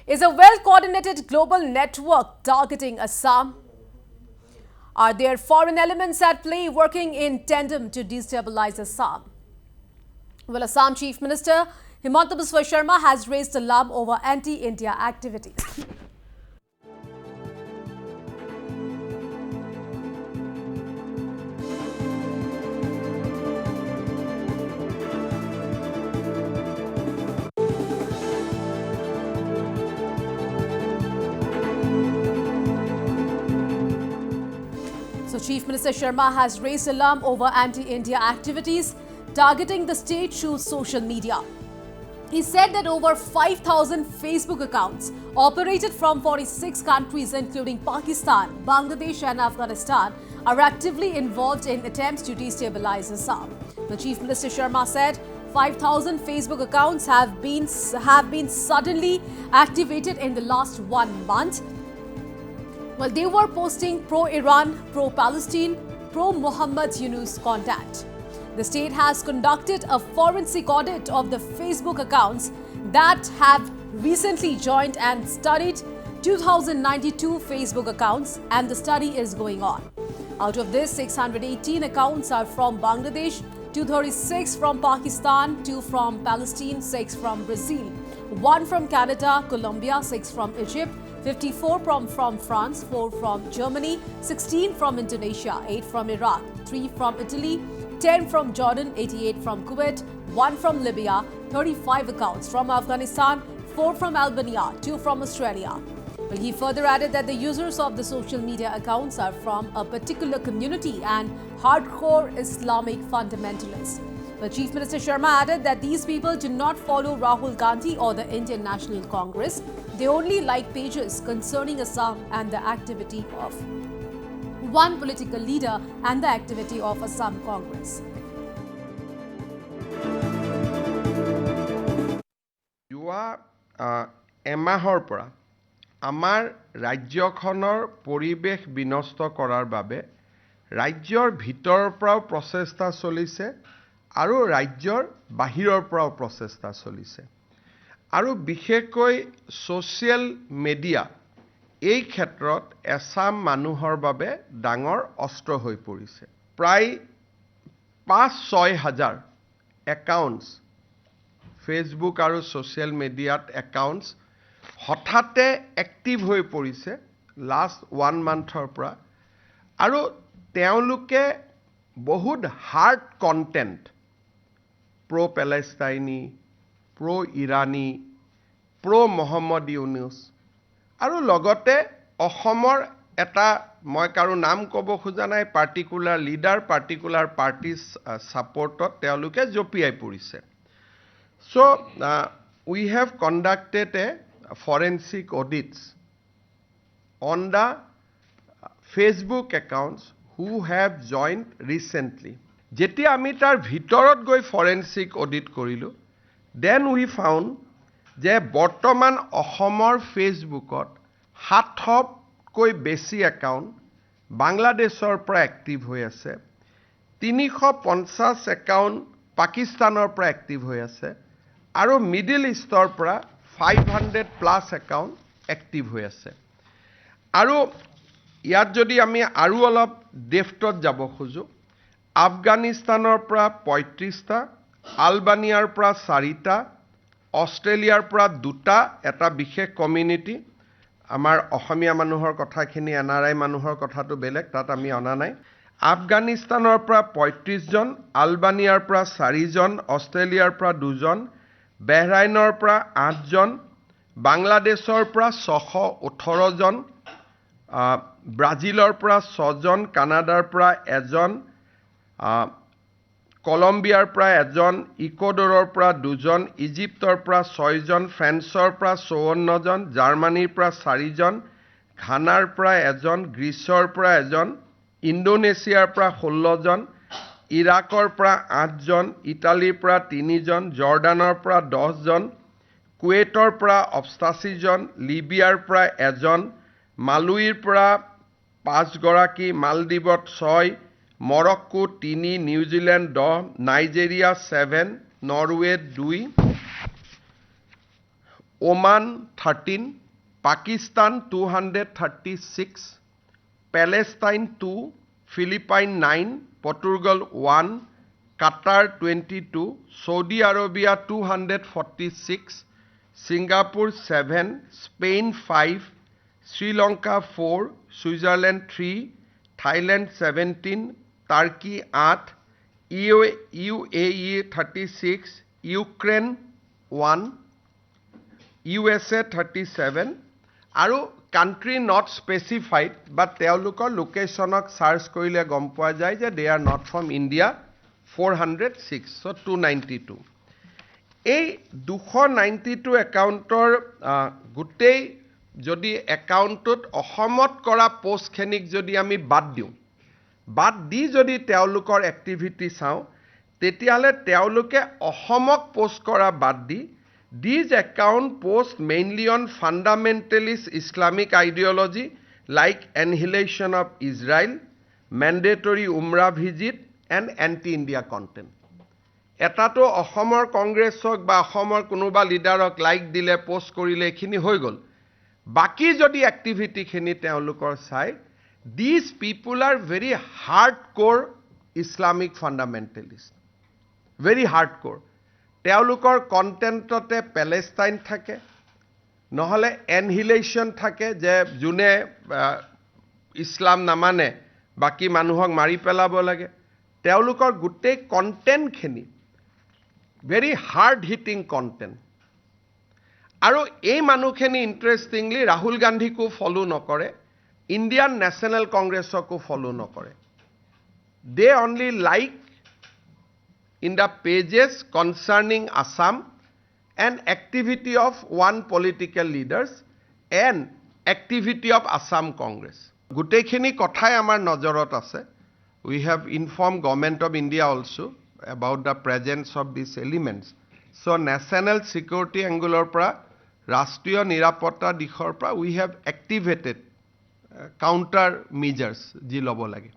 Is a well-coordinated global network targeting Assam? Are there foreign elements at play working in tandem to destabilize Assam? Well, Assam Chief Minister Himanta Biswa Sharma has raised alarm over anti-India activities. So, Chief Minister Sharma has raised alarm over anti-India activities targeting the state through social media. He said that over 5,000 Facebook accounts operated from 46 countries including Pakistan, Bangladesh and Afghanistan are actively involved in attempts to destabilize Assam. The Chief Minister Sharma said 5,000 Facebook accounts have been suddenly activated in the last 1 month. Well, they were posting pro-Iran, pro-Palestine, pro-Muhammad Yunus content. The state has conducted a forensic audit of the Facebook accounts that have recently joined and studied 2,092 Facebook accounts, and the study is going on. Out of this, 618 accounts are from Bangladesh, 236 from Pakistan, 2 from Palestine, 6 from Brazil, 1 from Canada, Colombia, 6 from Egypt, 54 from France, 4 from Germany, 16 from Indonesia, 8 from Iraq, 3 from Italy, 10 from Jordan, 88 from Kuwait, 1 from Libya, 35 accounts from Afghanistan, 4 from Albania, 2 from Australia. Well, he further added that the users of the social media accounts are from a particular community and hardcore Islamic fundamentalists. The Chief Minister Sharma added that these people do not follow Rahul Gandhi or the Indian National Congress. They only like pages concerning Assam and the activity of one political leader and the activity of Assam Congress. এমাহৰ পৰা আমাৰ ৰাজ্যখনৰ পৰিৱেশ বিনষ্ট কৰাৰ বাবে ৰাজ্যৰ ভিতৰৰ পৰাও প্ৰচেষ্টা চলিছে আৰু ৰাজ্যৰ বাহিৰৰ পৰাও প্ৰচেষ্টা চলিছে আৰু বিশেষকৈ সোশ্যাল মিডিয়া এই ক্ষেত্ৰত এছাম মানুহৰ বাবে ডাঙৰ অস্ত্ৰ হৈ পৰিছে প্ৰায় 5-6 হাজাৰ একাউণ্টছ ফেসবুক আৰু সোশ্যাল মিডিয়াত একাউণ্টছ হঠাতে এক্টিভ হৈ পৰিছে লাষ্ট 1 মান্থৰ পৰা আৰু তেওঁলোকে বহুত hard content pro Palestine, pro Irani, pro Muhammad Yunus আৰু লগতে অসমৰ এটা মই কাৰো নাম ক'ব খোজা নাই পাৰ্টিকুলাৰ লিডাৰ পাৰ্টিকুলাৰ পাৰ্টিজ সাপোৰ্টত তেওঁলোকে জপিয়াই পৰিছে so we have conducted a forensic audits on the Facebook accounts who have joined recently যেতিয়া আমি তাৰ ভিতৰত গৈ ফৰেনসিক অডিট কৰিলো then we found যে বৰ্তমান অসমৰ ফেসবুকত 700 কৈ বেছি একাউণ্ট বাংলাদেশৰ পৰা এক্টিভ হৈ আছে 350 একাউণ্ট পাকিস্তানৰ পৰা এক্টিভ হৈ আছে আৰু মিডল ইষ্টৰ পৰা 500 প্লাস একাউণ্ট এক্টিভ হৈ আছে আৰু ইয়াত যদি আমি আৰু অলপ ডেফটত যাব খোজো আফগানিস্তানৰ পৰা 35টা আলবানিয়াৰ পৰা 4টা অস্ট্ৰেলিয়াৰ পৰা 2টা এটা বিশেষ কমিউনিটি আমাৰ অসমীয়া মানুহৰ কথাখিনি এনআৰআই মানুহৰ কথাটো বেলেগ তাত আমি অনা নাই আফগানিস্তানৰ পৰা 35 জন আলবানিয়াৰ পৰা 4 জন অস্ট্ৰেলিয়াৰ পৰা 2 জন বাহৰাইনৰ পৰা 8 জন বাংলাদেশৰ পৰা 618 জন ব্ৰাজিলৰ পৰা 6 জন কানাডাৰ পৰা 1 জন কলম্বিয়াৰ পৰা 1 জন ইকুৱেডৰৰ পৰা 2 জন ইজিপ্তৰ পৰা 6 জন ফ্ৰান্সৰ পৰা 54 জন জাৰ্মানীৰ পৰা 4 জন ঘানাৰ পৰা 1 জন গ্ৰীচৰ পৰা 1 জন ইণ্ডোনেছিয়াৰ পৰা 16 জন ইৰাকৰ পৰা 8 জন ইটালীৰ পৰা 3 জন জৰ্ডানৰ পৰা 10 জন কুৱেটৰ পৰা 88 জন লিবিয়াৰ পৰা 1 জন মালুইৰ পৰা 5 গৰাকী মালদ্বীপত 6 Morocco 3 New Zealand 10 Nigeria 7 Norway 2 Oman 13, Pakistan 236, Palestine 2, Philippines 9, Portugal 1, Qatar 22, Saudi Arabia 246, Singapore 7, Spain 5, Sri Lanka 4, Switzerland 3, Thailand 17, Turkey 8, UAE 36, Ukraine 1, USA 37, আৰু country not specified, but তেওঁলোকৰ লোকেশ্যনক সাৰ্চ কৰিলে গম পোৱা যায় যে they are not from India 406, so 292. এই 292 একাউণ্টৰ গোটেই যদি একাউণ্টত অসমত কৰা পোষ্টখিনিক যদি আমি বাদ দিওঁ, বাদ দি যদি তেওঁলোকৰ এক্টিভিটি চাওঁ, তেতিয়াহ'লে তেওঁলোকে অসমক পোষ্ট কৰা বাদ দি these account post mainly on fundamentalist Islamic ideology like annihilation of Israel, mandatory Umrah visit and anti-India content. এটাতো অসমৰ কংগ্ৰেছক বা অসমৰ কোনোবা লিডাৰক লাইক দিলে পোষ্ট কৰিলে এখিনি হৈ গ'ল, বাকি যদি এক্টিভিটি খিনি তেওঁলোকৰ চাই, these people are very hardcore Islamic fundamentalists, very hardcore. তেওঁলোকৰ কন্টেন্টতে প্যালেষ্টাইন থাকে, নহলে এনহিলেশন থাকে যে যোনে ইছলাম নামানে বাকি মানুহক মাৰি পেলাব লাগে। তেওঁলোকৰ গোটেই কন্টেন্টখিনি very hard hitting content. আৰু এই মানুহখিনি ইন্টাৰেষ্টিংলি ৰাহুল গান্ধীকো ফলো নকৰে, ইণ্ডিয়ান নেশ্যনেল কংগ্ৰেছকো ফলো নকৰে। They only like in the pages concerning Assam and activity of one political leaders and activity of Assam Congress. Gutekhini kothai amar najarat ase. We have informed Government of India also about the presence of these elements. So national security angle pra, rashtriyo nirapotta dikhor pra, we have activated counter measures ji lobo lage.